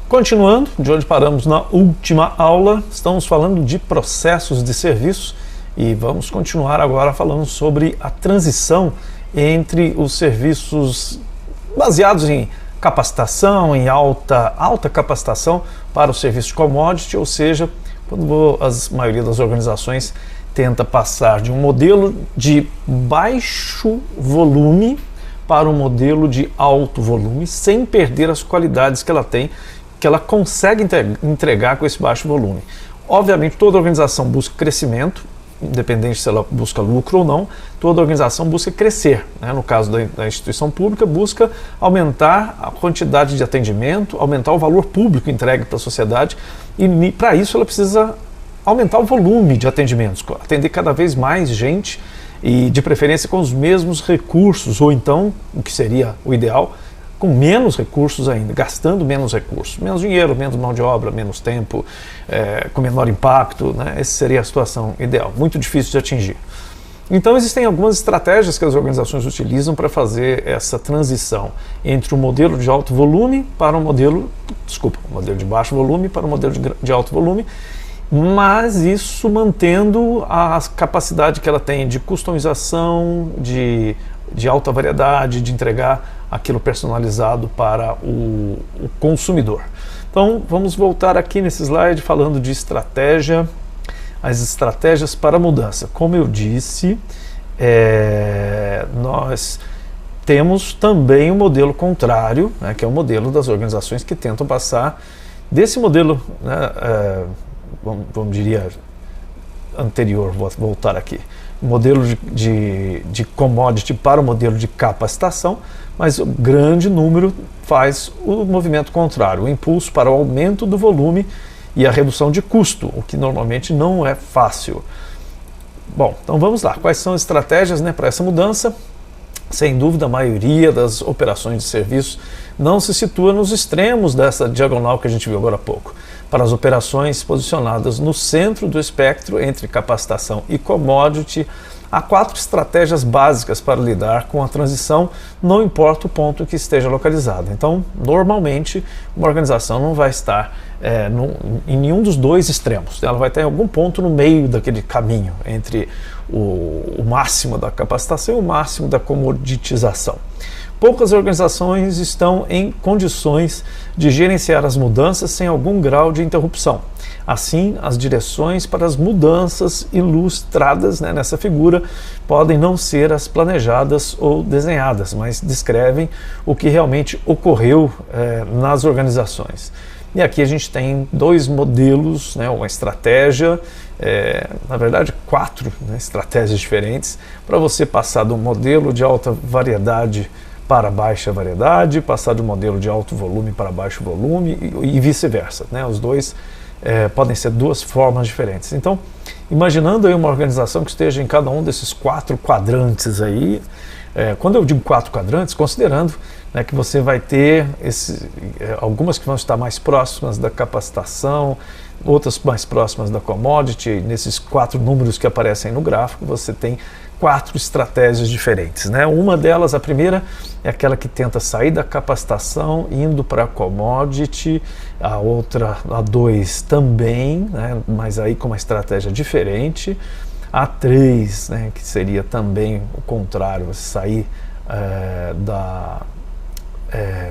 Continuando, de onde paramos na última aula, estamos falando de processos de serviço e vamos continuar agora falando sobre a transição entre os serviços baseados em capacitação, em alta capacitação para o serviço de commodity, ou seja, quando a maioria das organizações tenta passar de um modelo de baixo volume para um modelo de alto volume, sem perder as qualidades que ela tem, que ela consegue entregar com esse baixo volume. Obviamente, toda organização busca crescimento, independente se ela busca lucro ou não, toda organização busca crescer, né? No caso da instituição pública, busca aumentar a quantidade de atendimento, aumentar o valor público entregue para a sociedade, e para isso ela precisa aumentar o volume de atendimentos, atender cada vez mais gente e de preferência com os mesmos recursos, ou então, o que seria o ideal, com menos recursos ainda, gastando menos recursos, menos dinheiro, menos mão de obra, menos tempo, com menor impacto, né? Essa seria a situação ideal, muito difícil de atingir. Então existem algumas estratégias que as organizações utilizam para fazer essa transição entre o modelo de alto volume para o modelo de baixo volume para o modelo de alto volume, mas isso mantendo a capacidade que ela tem de customização, de alta variedade, de entregar aquilo personalizado para o consumidor. Então vamos voltar aqui nesse slide falando de estratégia, as estratégias para a mudança. Como eu disse, nós temos também o modelo contrário, né, que é o modelo das organizações que tentam passar desse modelo, né, vamos diria anterior, vou voltar aqui, modelo de commodity para o modelo de capacitação, mas o grande número faz o movimento contrário, o impulso para o aumento do volume e a redução de custo, o que normalmente não é fácil. Bom, então vamos lá, quais são as estratégias, né, para essa mudança? Sem dúvida, a maioria das operações de serviço não se situa nos extremos dessa diagonal que a gente viu agora há pouco. Para as operações posicionadas no centro do espectro entre capacitação e commodity, há 4 estratégias básicas para lidar com a transição, não importa o ponto que esteja localizado. Então, normalmente, uma organização não vai estar em nenhum dos dois extremos. Ela vai estar em algum ponto no meio daquele caminho entre o máximo da capacitação e o máximo da comoditização. Poucas organizações estão em condições de gerenciar as mudanças sem algum grau de interrupção. Assim, as direções para as mudanças ilustradas, né, nessa figura podem não ser as planejadas ou desenhadas, mas descrevem o que realmente ocorreu nas organizações. E aqui a gente tem 2 modelos, né, uma estratégia, na verdade 4, né, estratégias diferentes, para você passar do modelo de alta variedade para baixa variedade, passar do modelo de alto volume para baixo volume e vice-versa, né? Os dois podem ser 2 formas diferentes. Então, imaginando aí uma organização que esteja em cada um desses 4 quadrantes aí, quando eu digo 4 quadrantes, considerando, né, que você vai ter algumas que vão estar mais próximas da capacitação, outras mais próximas da commodity, nesses 4 números que aparecem no gráfico, você tem 4 estratégias diferentes, né? Uma delas, a primeira, é aquela que tenta sair da capacitação indo para a commodity, a outra, a 2 também, né, mas aí com uma estratégia diferente, a 3, né, que seria também o contrário, sair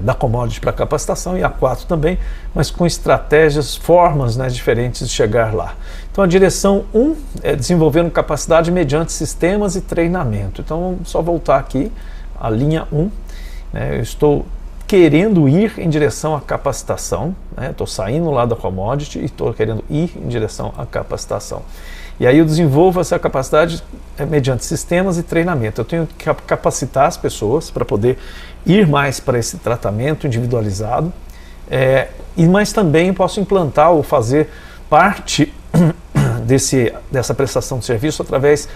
da commodity para a capacitação, e a 4 também, mas com estratégias, formas, né, diferentes de chegar lá. Então a direção 1 é desenvolvendo capacidade mediante sistemas e treinamento. Então vamos só voltar aqui, a linha 1, né, eu estou querendo ir em direção à capacitação, né, estou saindo lá da commodity e estou querendo ir em direção à capacitação. E aí eu desenvolvo essa capacidade mediante sistemas e treinamento. Eu tenho que capacitar as pessoas para poder ir mais para esse tratamento individualizado, mas também posso implantar ou fazer parte dessa prestação de serviço através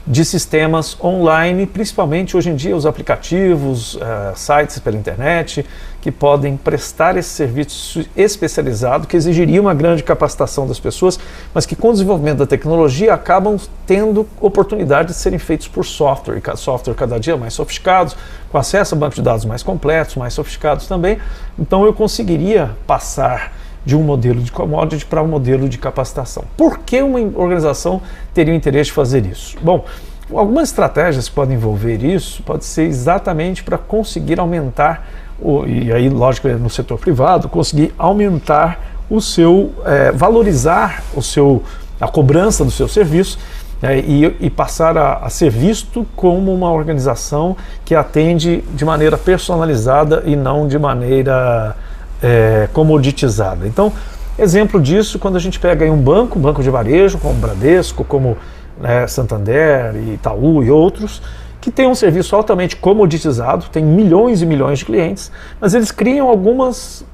de sistemas online, principalmente hoje em dia os aplicativos, sites pela internet, que podem prestar esse serviço especializado, que exigiria uma grande capacitação das pessoas, mas que com o desenvolvimento da tecnologia acabam tendo oportunidade de serem feitos por software cada dia mais sofisticados, com acesso a bancos de dados mais completos, mais sofisticados também. Então eu conseguiria passar de um modelo de commodity para um modelo de capacitação. Por que uma organização teria o interesse de fazer isso? Bom, algumas estratégias que podem envolver isso pode ser exatamente para conseguir aumentar, e aí lógico no setor privado, conseguir aumentar o seu, valorizar a cobrança do seu serviço, e passar a ser visto como uma organização que atende de maneira personalizada e não de maneira comoditizada. Então, exemplo disso, quando a gente pega aí um banco de varejo, como Bradesco, como Santander, Itaú e outros, que tem um serviço altamente comoditizado, tem milhões e milhões de clientes, mas eles criam algumas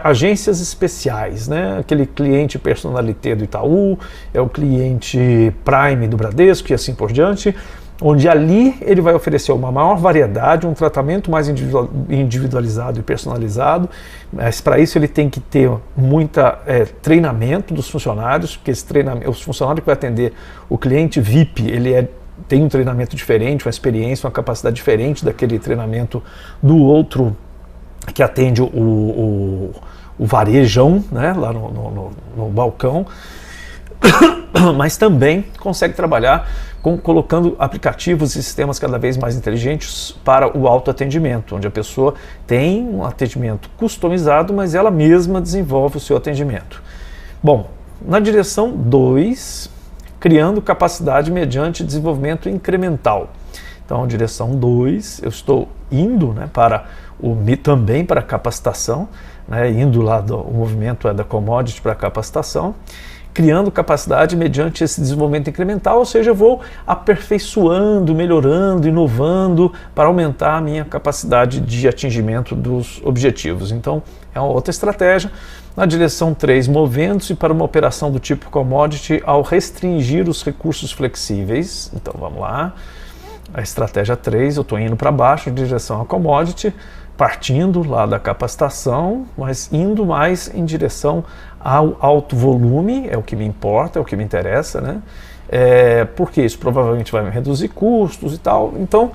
agências especiais, né? Aquele cliente personalité do Itaú, é o cliente Prime do Bradesco e assim por diante, onde ali ele vai oferecer uma maior variedade, um tratamento mais individualizado e personalizado, mas para isso ele tem que ter muita treinamento dos funcionários, porque o funcionário que vai atender o cliente VIP, ele tem um treinamento diferente, uma experiência, uma capacidade diferente daquele treinamento do outro que atende o varejão, né, lá no balcão, mas também consegue trabalhar colocando aplicativos e sistemas cada vez mais inteligentes para o autoatendimento, onde a pessoa tem um atendimento customizado, mas ela mesma desenvolve o seu atendimento. Bom, na direção 2, criando capacidade mediante desenvolvimento incremental. Então, direção 2, eu estou indo também para a capacitação, indo lá o movimento da commodity para a capacitação, criando capacidade mediante esse desenvolvimento incremental, ou seja, eu vou aperfeiçoando, melhorando, inovando para aumentar a minha capacidade de atingimento dos objetivos. Então, é uma outra estratégia. Na direção 3, movendo-se para uma operação do tipo commodity ao restringir os recursos flexíveis. Então, vamos lá. A estratégia 3, eu estou indo para baixo em direção à commodity, partindo lá da capacitação, mas indo mais em direção ao alto volume, é o que me importa, é o que me interessa, né? Porque isso provavelmente vai me reduzir custos e tal. Então,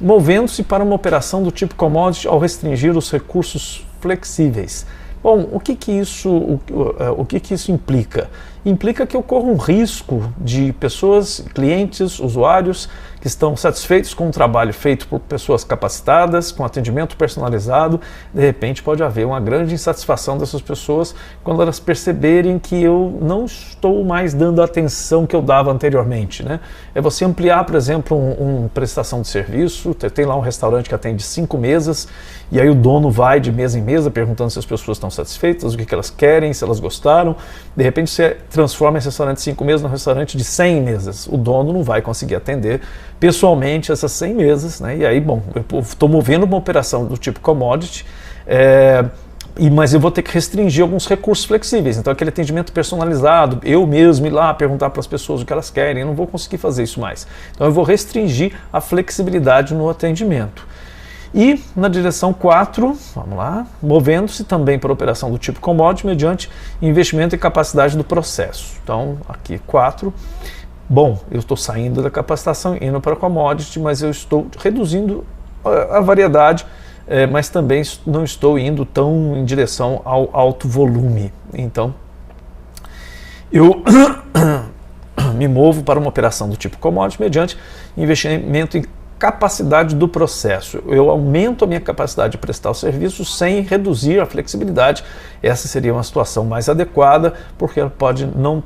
movendo-se para uma operação do tipo commodity ao restringir os recursos flexíveis. Bom, o que isso implica? Implica que ocorra um risco de pessoas, clientes, usuários que estão satisfeitos com o trabalho feito por pessoas capacitadas, com atendimento personalizado. De repente pode haver uma grande insatisfação dessas pessoas quando elas perceberem que eu não estou mais dando a atenção que eu dava anteriormente, né? É você ampliar, por exemplo, uma prestação de serviço. Tem lá um restaurante que atende 5 mesas, e aí o dono vai de mesa em mesa perguntando se as pessoas estão satisfeitas, o que elas querem, se elas gostaram. De repente você transforma esse restaurante de 5 mesas num restaurante de 100 mesas. O dono não vai conseguir atender pessoalmente essas 100 mesas, né? E aí, bom, eu estou movendo uma operação do tipo commodity, mas eu vou ter que restringir alguns recursos flexíveis. Então, aquele atendimento personalizado, eu mesmo ir lá perguntar para as pessoas o que elas querem, eu não vou conseguir fazer isso mais. Então, eu vou restringir a flexibilidade no atendimento. E na direção 4, vamos lá, movendo-se também para a operação do tipo commodity mediante investimento e capacidade do processo. Então, aqui 4. Bom, eu estou saindo da capacitação, indo para a commodity, mas eu estou reduzindo a variedade, mas também não estou indo tão em direção ao alto volume. Então, eu me movo para uma operação do tipo commodity mediante investimento em capacidade do processo. Eu aumento a minha capacidade de prestar o serviço sem reduzir a flexibilidade. Essa seria uma situação mais adequada, porque ela pode não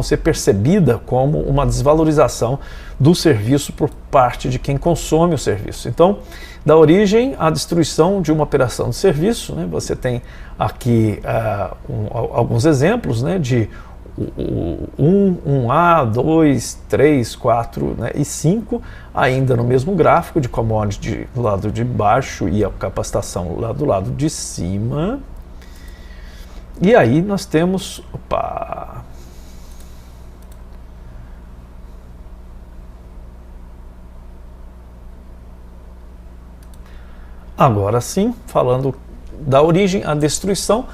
ser percebida como uma desvalorização do serviço por parte de quem consome o serviço. Então, da origem à destruição de uma operação de serviço, né, você tem aqui alguns exemplos, né, de 1A, 2, 3, 4, né, e 5, ainda no mesmo gráfico de commodity do lado de baixo e a capacitação lá do lado de cima. E aí nós temos, Agora sim, falando da origem à destruição,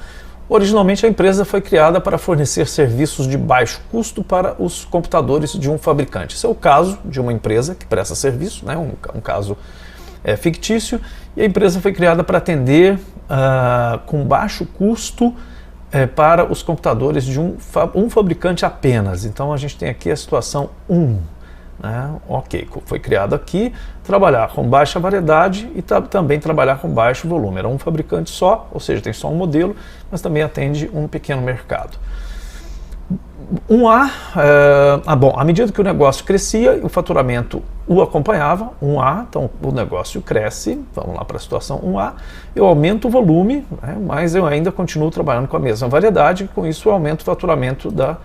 originalmente a empresa foi criada para fornecer serviços de baixo custo para os computadores de um fabricante. Esse é o caso de uma empresa que presta serviço, né, um caso fictício, e a empresa foi criada para atender com baixo custo para os computadores de um fabricante apenas. Então a gente tem aqui a situação 1. Né? Ok, foi criado aqui, trabalhar com baixa variedade e também trabalhar com baixo volume. Era um fabricante só, ou seja, tem só um modelo, mas também atende um pequeno mercado. 1A, bom, à medida que o negócio crescia, o faturamento o acompanhava, 1A, então o negócio cresce, vamos lá para a situação 1A, eu aumento o volume, né, mas eu ainda continuo trabalhando com a mesma variedade, com isso eu aumento o faturamento da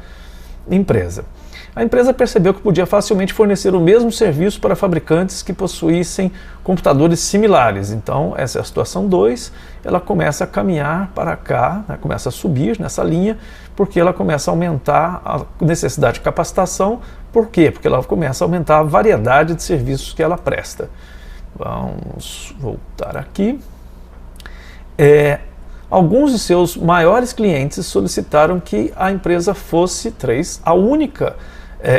empresa. A empresa percebeu que podia facilmente fornecer o mesmo serviço para fabricantes que possuíssem computadores similares. Então, essa é a situação 2, ela começa a caminhar para cá, né, começa a subir nessa linha, porque ela começa a aumentar a necessidade de capacitação. Por quê? Porque ela começa a aumentar a variedade de serviços que ela presta. Vamos voltar aqui. Alguns de seus maiores clientes solicitaram que a empresa fosse 3, a única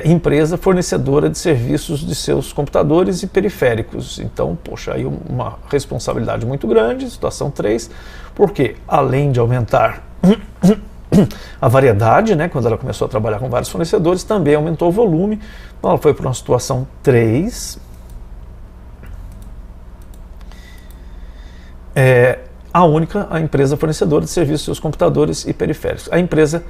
empresa fornecedora de serviços de seus computadores e periféricos. Então, poxa, aí uma responsabilidade muito grande, situação 3, porque além de aumentar a variedade, né, quando ela começou a trabalhar com vários fornecedores, também aumentou o volume. Então ela foi para uma situação 3. A empresa fornecedora de serviços de seus computadores e periféricos. A empresa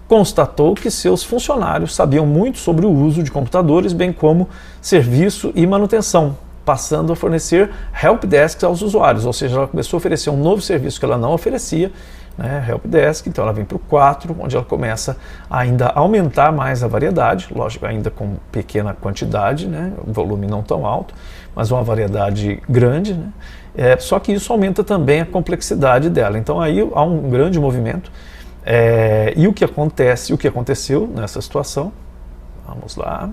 constatou que seus funcionários sabiam muito sobre o uso de computadores, bem como serviço e manutenção, passando a fornecer helpdesks aos usuários, ou seja, ela começou a oferecer um novo serviço que ela não oferecia, né, helpdesk. Então ela vem para o 4, onde ela começa ainda a aumentar mais a variedade, lógico, ainda com pequena quantidade, né, volume não tão alto, mas uma variedade grande, né, só que isso aumenta também a complexidade dela. Então aí há um grande movimento. E o que aconteceu nessa situação, vamos lá,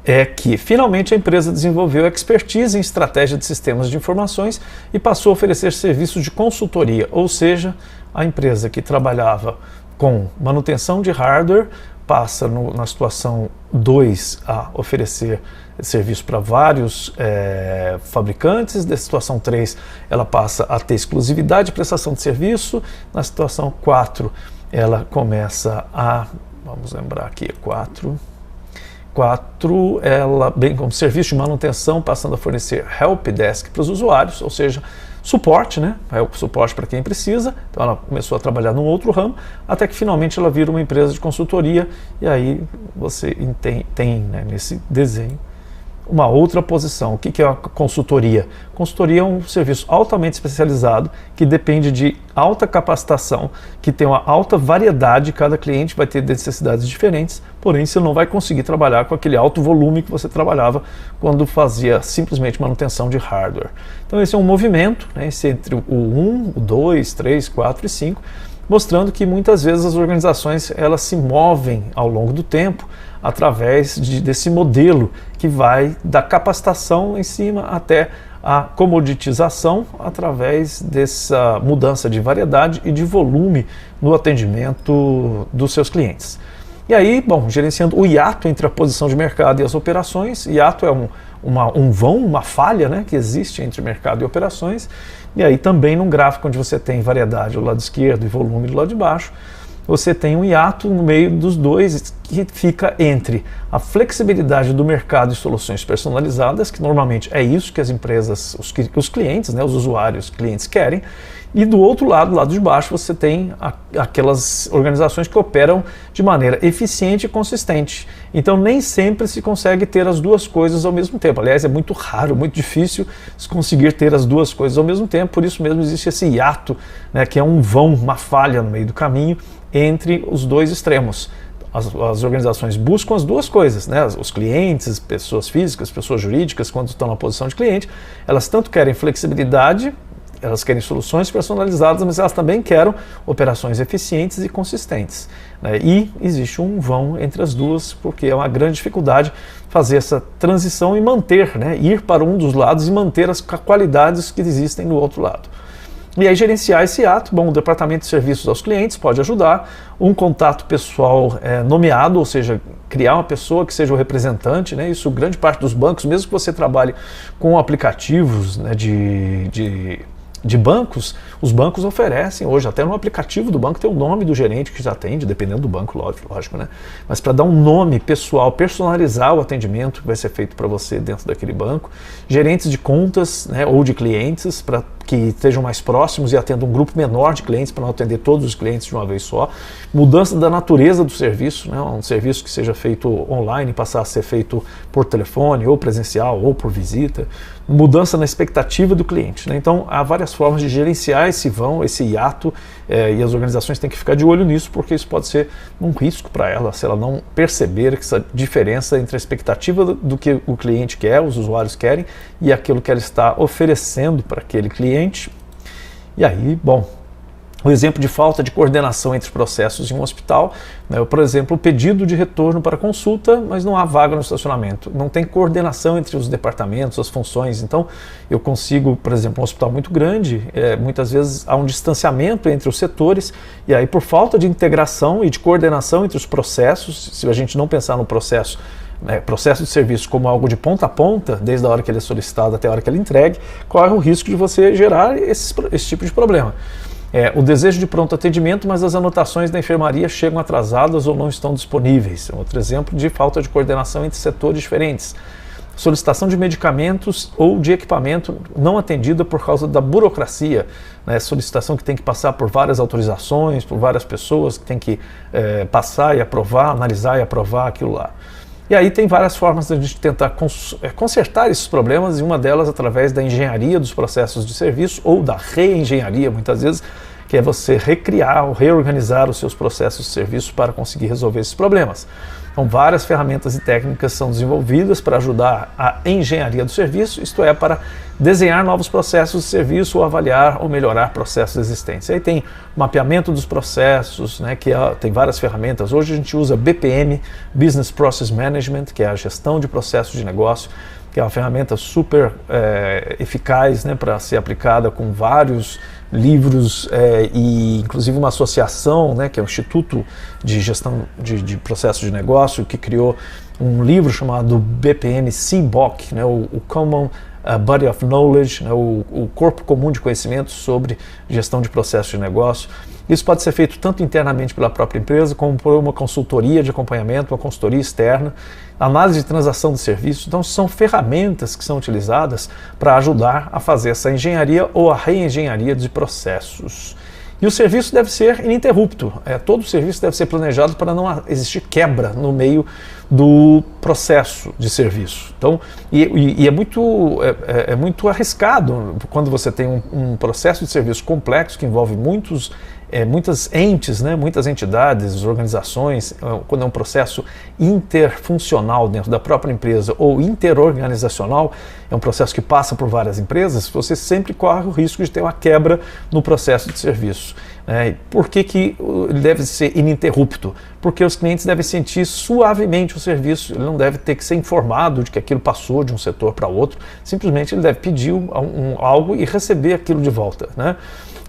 é que finalmente a empresa desenvolveu expertise em estratégia de sistemas de informações e passou a oferecer serviços de consultoria, ou seja, a empresa que trabalhava com manutenção de hardware passa na situação 2 a oferecer serviço para vários fabricantes. Da situação 3 ela passa a ter exclusividade de prestação de serviço. Na situação 4 ela começa a, vamos lembrar aqui, 4, ela, bem como serviço de manutenção, passando a fornecer helpdesk para os usuários, ou seja, suporte, né? Suporte para quem precisa. Então ela começou a trabalhar num outro ramo, até que finalmente ela vira uma empresa de consultoria, e aí você tem, né, nesse desenho uma outra posição. O que é a consultoria? Consultoria é um serviço altamente especializado que depende de alta capacitação, que tem uma alta variedade, cada cliente vai ter necessidades diferentes, porém você não vai conseguir trabalhar com aquele alto volume que você trabalhava quando fazia simplesmente manutenção de hardware. Então esse é um movimento, né, entre o 1, o 2, 3, 4 e 5, mostrando que muitas vezes as organizações elas se movem ao longo do tempo através desse modelo que vai da capacitação em cima até a comoditização, através dessa mudança de variedade e de volume no atendimento dos seus clientes. E aí, bom, gerenciando o hiato entre a posição de mercado e as operações. Hiato é uma falha, né, que existe entre mercado e operações. E aí também num gráfico onde você tem variedade do lado esquerdo e volume do lado de baixo, você tem um hiato no meio dos dois que fica entre a flexibilidade do mercado e soluções personalizadas, que normalmente é isso que as empresas, os clientes, né, os usuários, clientes querem, e do outro lado, lado de baixo, você tem aquelas organizações que operam de maneira eficiente e consistente. Então nem sempre se consegue ter as duas coisas ao mesmo tempo. Aliás, é muito raro, muito difícil se conseguir ter as duas coisas ao mesmo tempo, por isso mesmo existe esse hiato, né, que é um vão, uma falha no meio do caminho entre os dois extremos. As organizações buscam as duas coisas, né? Os clientes, pessoas físicas, pessoas jurídicas, quando estão na posição de cliente, elas tanto querem flexibilidade Elas querem soluções personalizadas, mas elas também querem operações eficientes e consistentes, né? E existe um vão entre as duas, porque é uma grande dificuldade fazer essa transição e manter, né? Ir para um dos lados e manter as qualidades que existem no outro lado. E aí gerenciar esse ato, bom, o departamento de serviços aos clientes pode ajudar, um contato pessoal nomeado, ou seja, criar uma pessoa que seja o representante, né? Isso grande parte dos bancos, mesmo que você trabalhe com aplicativos, né, de bancos, os bancos oferecem hoje, até no aplicativo do banco tem o nome do gerente que já atende, dependendo do banco, lógico, né? Mas para dar um nome pessoal, personalizar o atendimento que vai ser feito para você dentro daquele banco, gerentes de contas, né, ou de clientes, para que estejam mais próximos e atendam um grupo menor de clientes para não atender todos os clientes de uma vez só, mudança da natureza do serviço, né, um serviço que seja feito online passar a ser feito por telefone ou presencial ou por visita, mudança na expectativa do cliente, né? Então há várias formas de gerenciar esse vão, esse hiato, e as organizações têm que ficar de olho nisso, porque isso pode ser um risco para ela, se ela não perceber essa diferença entre a expectativa do que o cliente quer, os usuários querem, e aquilo que ela está oferecendo para aquele cliente. E aí, bom, o exemplo de falta de coordenação entre processos em um hospital, né, por exemplo, o pedido de retorno para consulta, mas não há vaga no estacionamento. Não tem coordenação entre os departamentos, as funções. Então, eu consigo, por exemplo, um hospital muito grande, muitas vezes há um distanciamento entre os setores, e aí por falta de integração e de coordenação entre os processos, se a gente não pensar no processo de serviço como algo de ponta a ponta, desde a hora que ele é solicitado até a hora que ele entregue, corre o risco de você gerar esse tipo de problema. O desejo de pronto atendimento, mas as anotações da enfermaria chegam atrasadas ou não estão disponíveis. Outro exemplo de falta de coordenação entre setores diferentes. Solicitação de medicamentos ou de equipamento não atendida por causa da burocracia, né? Solicitação que tem que passar por várias autorizações, por várias pessoas que tem que passar e aprovar, analisar e aprovar aquilo lá. E aí tem várias formas de a gente tentar consertar esses problemas, e uma delas através da engenharia dos processos de serviço ou da reengenharia, muitas vezes, que é você recriar ou reorganizar os seus processos de serviço para conseguir resolver esses problemas. Então, várias ferramentas e técnicas são desenvolvidas para ajudar a engenharia do serviço, isto é, para desenhar novos processos de serviço ou avaliar ou melhorar processos existentes. Aí tem mapeamento dos processos, né, tem várias ferramentas. Hoje a gente usa BPM, Business Process Management, que é a gestão de processos de negócio, que é uma ferramenta super eficaz, né, para ser aplicada com vários livros e inclusive uma associação, né, que é o Instituto de Gestão de Processos de Negócio, que criou um livro chamado BPM CBOK, né, o Common Body of Knowledge, né, o corpo comum de conhecimento sobre gestão de processos de negócio. Isso pode ser feito tanto internamente pela própria empresa, como por uma consultoria de acompanhamento, uma consultoria externa, análise de transação de serviços. Então são ferramentas que são utilizadas para ajudar a fazer essa engenharia ou a reengenharia de processos. E o serviço deve ser ininterrupto. Todo o serviço deve ser planejado para não existir quebra no meio do processo de serviço. Então, é muito arriscado quando você tem um processo de serviço complexo que envolve muitas entes, né, muitas entidades, organizações, quando é um processo interfuncional dentro da própria empresa ou interorganizacional, é um processo que passa por várias empresas, você sempre corre o risco de ter uma quebra no processo de serviço. Por que ele deve ser ininterrupto? Porque os clientes devem sentir suavemente o serviço, ele não deve ter que ser informado de que aquilo passou de um setor para outro, simplesmente ele deve pedir algo e receber aquilo de volta, né?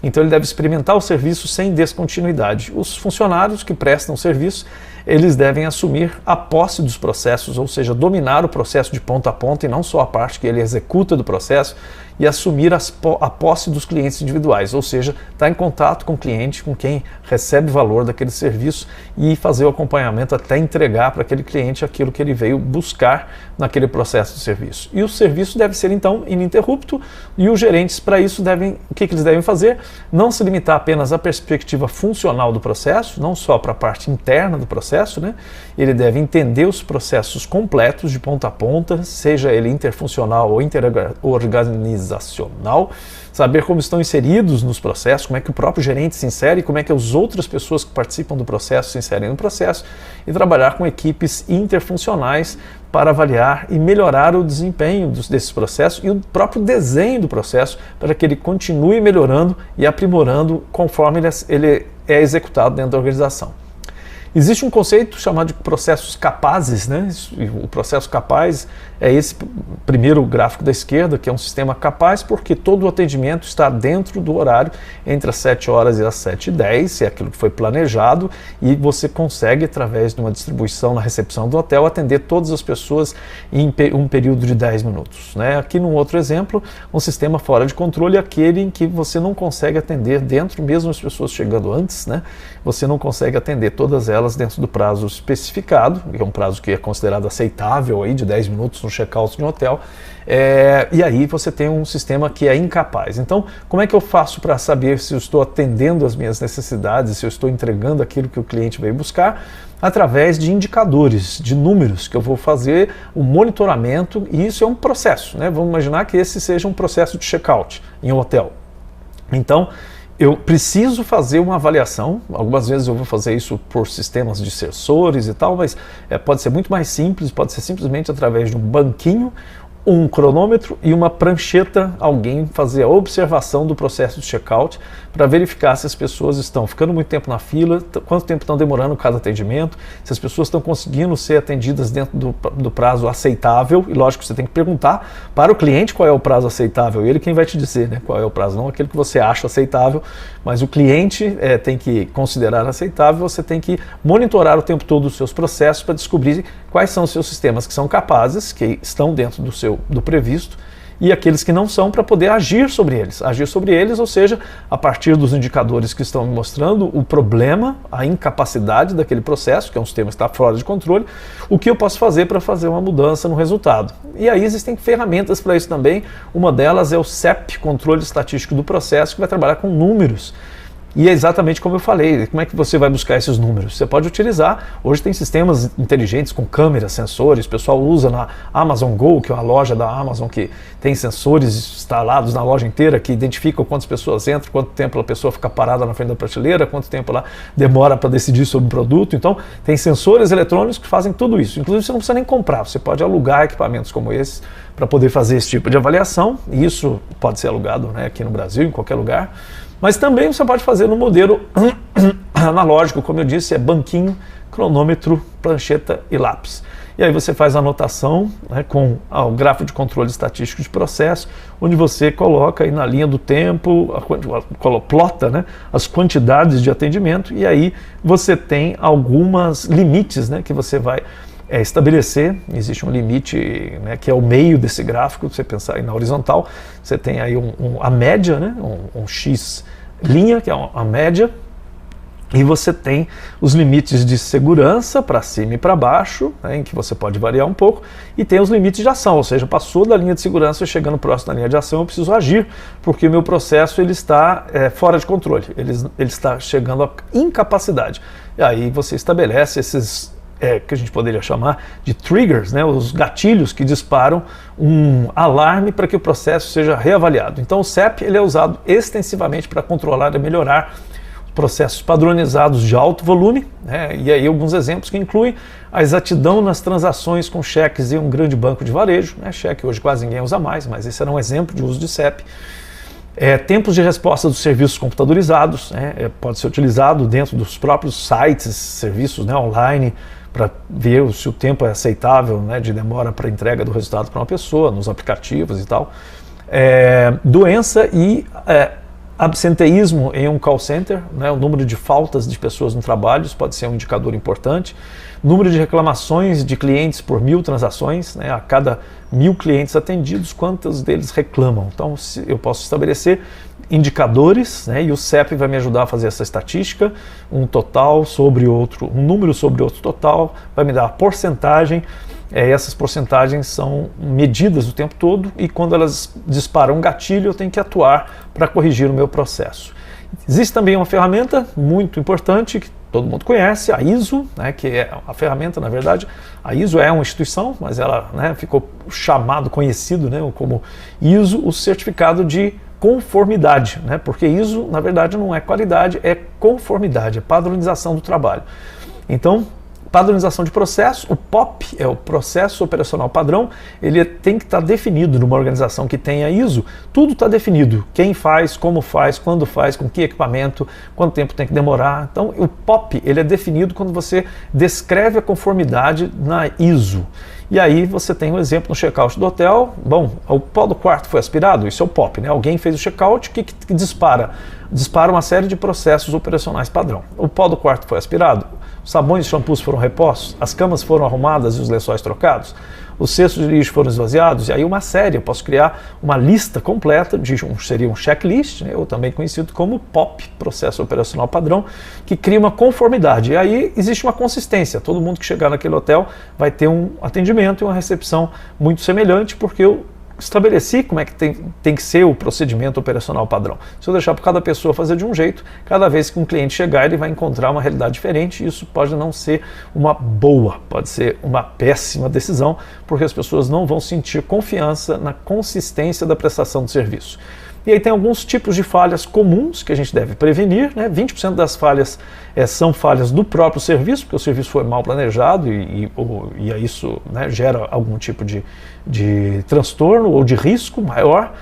Então ele deve experimentar o serviço sem descontinuidade. Os funcionários que prestam serviço, eles devem assumir a posse dos processos, ou seja, dominar o processo de ponta a ponta e não só a parte que ele executa do processo, e assumir a posse dos clientes individuais, ou seja, estar em contato com o cliente, com quem recebe valor daquele serviço, e fazer o acompanhamento até entregar para aquele cliente aquilo que ele veio buscar naquele processo de serviço. E o serviço deve ser então ininterrupto, e os gerentes para isso o que eles devem fazer? Não se limitar apenas à perspectiva funcional do processo, não só para a parte interna do processo, processo, né? Ele deve entender os processos completos de ponta a ponta, seja ele interfuncional ou interorganizacional, saber como estão inseridos nos processos, como é que o próprio gerente se insere, como é que as outras pessoas que participam do processo se inserem no processo, e trabalhar com equipes interfuncionais para avaliar e melhorar o desempenho desses processos e o próprio desenho do processo para que ele continue melhorando e aprimorando conforme ele é executado dentro da organização. Existe um conceito chamado de processos capazes, né? O processo capaz é esse primeiro gráfico da esquerda, que é um sistema capaz porque todo o atendimento está dentro do horário entre as 7 horas e as 7h10, é aquilo que foi planejado, e você consegue, através de uma distribuição na recepção do hotel, atender todas as pessoas em um período de 10 minutos. Né? Aqui num outro exemplo, um sistema fora de controle é aquele em que você não consegue atender dentro, mesmo as pessoas chegando antes, né? Você não consegue atender todas elas dentro do prazo especificado, que é um prazo que é considerado aceitável aí, de 10 minutos no check-out de um hotel, e aí você tem um sistema que é incapaz. Então, como é que eu faço para saber se eu estou atendendo as minhas necessidades, se eu estou entregando aquilo que o cliente veio buscar? Através de indicadores, de números, que eu vou fazer o monitoramento, e isso é um processo, né? Vamos imaginar que esse seja um processo de check-out em um hotel. Então, eu preciso fazer uma avaliação, algumas vezes eu vou fazer isso por sistemas de sensores e tal, mas pode ser muito mais simples, pode ser simplesmente através de um banquinho, um cronômetro e uma prancheta, alguém fazer a observação do processo de check-out para verificar se as pessoas estão ficando muito tempo na fila, quanto tempo estão demorando cada atendimento, se as pessoas estão conseguindo ser atendidas dentro do prazo aceitável, e lógico, você tem que perguntar para o cliente qual é o prazo aceitável, ele quem vai te dizer, né, qual é o prazo, não aquele que você acha aceitável, mas o cliente tem que considerar aceitável, você tem que monitorar o tempo todo os seus processos para descobrir quais são os seus sistemas que são capazes, que estão dentro do previsto, e aqueles que não são, para poder agir sobre eles. Agir sobre eles, ou seja, a partir dos indicadores que estão me mostrando o problema, a incapacidade daquele processo, que é um sistema que está fora de controle, o que eu posso fazer para fazer uma mudança no resultado. E aí existem ferramentas para isso também, uma delas é o CEP, Controle Estatístico do Processo, que vai trabalhar com números. E é exatamente como eu falei, como é que você vai buscar esses números? Você pode utilizar, hoje tem sistemas inteligentes com câmeras, sensores, o pessoal usa na Amazon Go, que é uma loja da Amazon que tem sensores instalados na loja inteira, que identificam quantas pessoas entram, quanto tempo a pessoa fica parada na frente da prateleira, quanto tempo ela demora para decidir sobre o produto. Então, tem sensores eletrônicos que fazem tudo isso. Inclusive, você não precisa nem comprar, você pode alugar equipamentos como esse para poder fazer esse tipo de avaliação, e isso pode ser alugado, né, aqui no Brasil, em qualquer lugar. Mas também você pode fazer no modelo analógico, como eu disse, é banquinho, cronômetro, prancheta e lápis. E aí você faz a anotação, né, com o gráfico de controle estatístico de processo, onde você coloca aí na linha do tempo, plota, né, as quantidades de atendimento, e aí você tem algumas limites, né, que você vai estabelecer. Existe um limite, né, que é o meio desse gráfico. Você pensar aí na horizontal, você tem aí a média, né, um X linha, que é a média, e você tem os limites de segurança para cima e para baixo, né, em que você pode variar um pouco, e tem os limites de ação, ou seja, passou da linha de segurança, chegando próximo da linha de ação, eu preciso agir, porque o meu processo ele está fora de controle, ele está chegando à incapacidade. E aí você estabelece esses que a gente poderia chamar de triggers, né, os gatilhos que disparam um alarme para que o processo seja reavaliado. Então o CEP ele é usado extensivamente para controlar e melhorar processos padronizados de alto volume, né, e aí alguns exemplos que incluem a exatidão nas transações com cheques em um grande banco de varejo, né, cheque hoje quase ninguém usa mais, mas esse era um exemplo de uso de CEP. Tempos de resposta dos serviços computadorizados, né, pode ser utilizado dentro dos próprios sites, serviços, né, online, para ver se o tempo é aceitável, né, de demora para entrega do resultado para uma pessoa, nos aplicativos e tal. Doença e absenteísmo em um call center, né, o número de faltas de pessoas no trabalho, isso pode ser um indicador importante. Número de reclamações de clientes por 1000 transações, né, a cada 1000 clientes atendidos, quantos deles reclamam. Então, eu posso estabelecer indicadores, né, e o CEP vai me ajudar a fazer essa estatística, um total sobre outro, um número sobre outro total, vai me dar a porcentagem. Essas porcentagens são medidas o tempo todo, e quando elas disparam um gatilho, eu tenho que atuar para corrigir o meu processo. Existe também uma ferramenta muito importante, que todo mundo conhece, a ISO, né, que é a ferramenta, na verdade, a ISO é uma instituição, mas ela, né, ficou conhecido, né, como ISO, o certificado de conformidade, né, porque ISO, na verdade, não é qualidade, é conformidade, é padronização do trabalho. Então, padronização de processo, o POP é o Processo Operacional Padrão, ele tem que estar definido numa organização que tenha ISO, tudo está definido, quem faz, como faz, quando faz, com que equipamento, quanto tempo tem que demorar. Então o POP ele é definido quando você descreve a conformidade na ISO. E aí você tem um exemplo no checkout do hotel, bom, o pó do quarto foi aspirado, isso é o POP, né? Alguém fez o checkout, o que dispara? Dispara uma série de processos operacionais padrão. O pó do quarto foi aspirado, os sabões e shampoos foram repostos, as camas foram arrumadas e os lençóis trocados, os cestos de lixo foram esvaziados, e aí uma série, eu posso criar uma lista completa, seria um checklist, né, ou também conhecido como POP, Processo Operacional Padrão, que cria uma conformidade. E aí existe uma consistência, todo mundo que chegar naquele hotel vai ter um atendimento e uma recepção muito semelhante, porque eu estabeleci como é que tem que ser o procedimento operacional padrão. Se eu deixar para cada pessoa fazer de um jeito, cada vez que um cliente chegar, ele vai encontrar uma realidade diferente, e isso pode não ser uma boa, pode ser uma péssima decisão, porque as pessoas não vão sentir confiança na consistência da prestação de serviço. E aí tem alguns tipos de falhas comuns que a gente deve prevenir, né? 20% das falhas são falhas do próprio serviço, porque o serviço foi mal planejado e isso, né, gera algum tipo de transtorno ou de risco maior.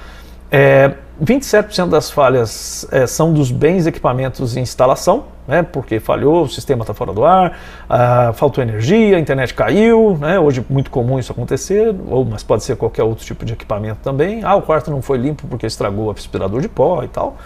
27% das falhas são dos bens, equipamentos e instalação, né, porque falhou, o sistema está fora do ar, faltou energia, a internet caiu, né, hoje é muito comum isso acontecer, mas pode ser qualquer outro tipo de equipamento também. O quarto não foi limpo porque estragou o aspirador de pó e tal.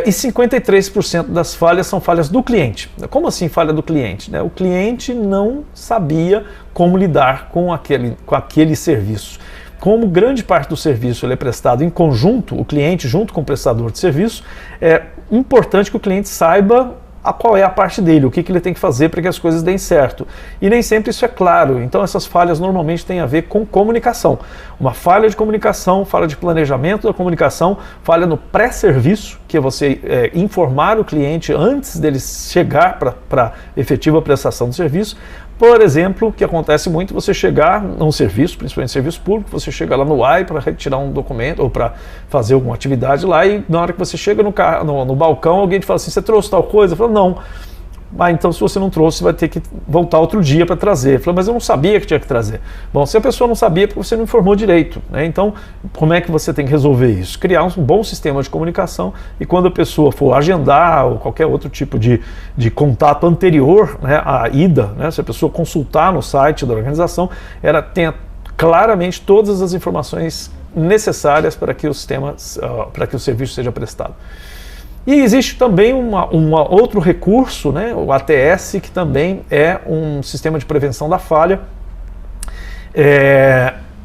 E 53% das falhas são falhas do cliente. Como assim falha do cliente? O cliente não sabia como lidar com aquele serviço. Como grande parte do serviço ele é prestado em conjunto, o cliente junto com o prestador de serviço, é importante que o cliente saiba qual é a parte dele, o que ele tem que fazer para que as coisas deem certo. E nem sempre isso é claro, então essas falhas normalmente têm a ver com comunicação. Uma falha de comunicação, falha de planejamento da comunicação, falha no pré-serviço, que é você informar o cliente antes dele chegar para a efetiva prestação do serviço. Por exemplo, o que acontece muito, você chegar num serviço, principalmente serviço público, você chega lá no AI para retirar um documento ou para fazer alguma atividade lá, e na hora que você chega no balcão, alguém te fala assim, você trouxe tal coisa? Eu falo, não. Então se você não trouxe, você vai ter que voltar outro dia para trazer. Eu falo, mas eu não sabia que tinha que trazer. Bom, se a pessoa não sabia, é porque você não informou direito, né? Então, como é que você tem que resolver isso? Criar um bom sistema de comunicação, e quando a pessoa for agendar ou qualquer outro tipo de contato anterior, né, à ida, né, se a pessoa consultar no site da organização, ela tenha claramente todas as informações necessárias para que o serviço seja prestado. E existe também um outro recurso, né, o ATS, que também é um sistema de prevenção da falha.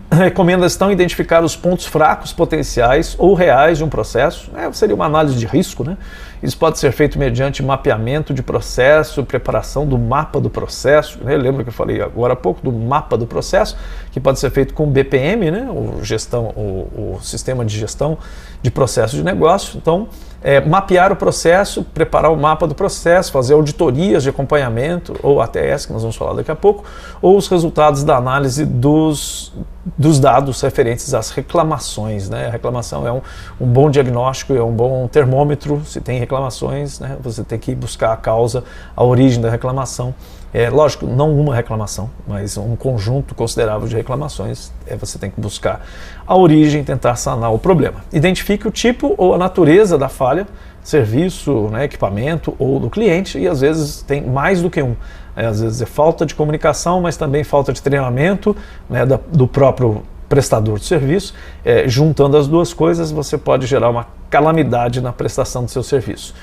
Recomenda então identificar os pontos fracos potenciais ou reais de um processo. Seria uma análise de risco, né? Isso pode ser feito mediante mapeamento de processo, preparação do mapa do processo, né? Lembra que eu falei agora há pouco do mapa do processo, que pode ser feito com BPM, né? O sistema de gestão de processo de negócio. Então, mapear o processo, preparar o mapa do processo, fazer auditorias de acompanhamento, ou ATS, que nós vamos falar daqui a pouco, ou os resultados da análise dos dados referentes às reclamações, né? A reclamação é um bom diagnóstico, é um bom termômetro. Se tem reclamações, né, você tem que buscar a causa, a origem da reclamação. Lógico, não uma reclamação, mas um conjunto considerável de reclamações. Você tem que buscar a origem e tentar sanar o problema. Identifique o tipo ou a natureza da falha, serviço, né, equipamento ou do cliente, e às vezes tem mais do que um. Às vezes é falta de comunicação, mas também falta de treinamento, né, do próprio prestador de serviço. Juntando as duas coisas, você pode gerar uma calamidade na prestação do seu serviço.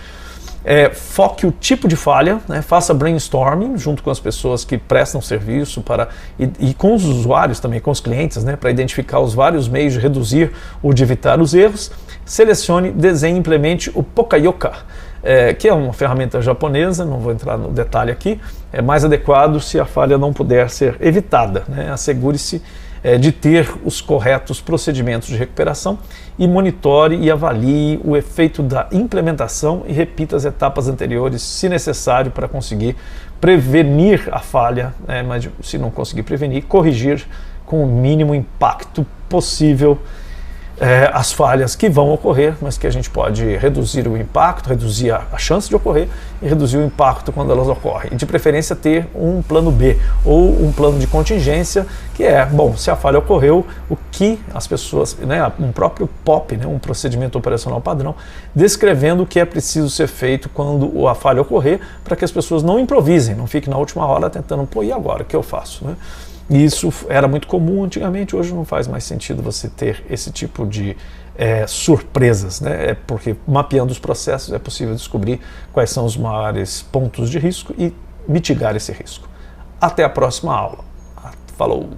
Foque o tipo de falha, né, faça brainstorming junto com as pessoas que prestam serviço e com os usuários também, com os clientes, né, para identificar os vários meios de reduzir ou de evitar os erros. Selecione, desenhe e implemente o Poka-Yoke, que é uma ferramenta japonesa, não vou entrar no detalhe aqui, é mais adequado se a falha não puder ser evitada, né? Assegure-se de ter os corretos procedimentos de recuperação e monitore e avalie o efeito da implementação e repita as etapas anteriores, se necessário, para conseguir prevenir a falha, mas se não conseguir prevenir, corrigir com o mínimo impacto possível as falhas que vão ocorrer, mas que a gente pode reduzir o impacto, reduzir a chance de ocorrer e reduzir o impacto quando elas ocorrem. E de preferência ter um plano B ou um plano de contingência, que bom, se a falha ocorreu, o que as pessoas, um próprio POP, um procedimento operacional padrão, descrevendo o que é preciso ser feito quando a falha ocorrer, para que as pessoas não improvisem, não fiquem na última hora tentando, e agora, o que eu faço? E isso era muito comum antigamente, hoje não faz mais sentido você ter esse tipo de surpresas, porque mapeando os processos é possível descobrir quais são os maiores pontos de risco e mitigar esse risco. Até a próxima aula. Falou!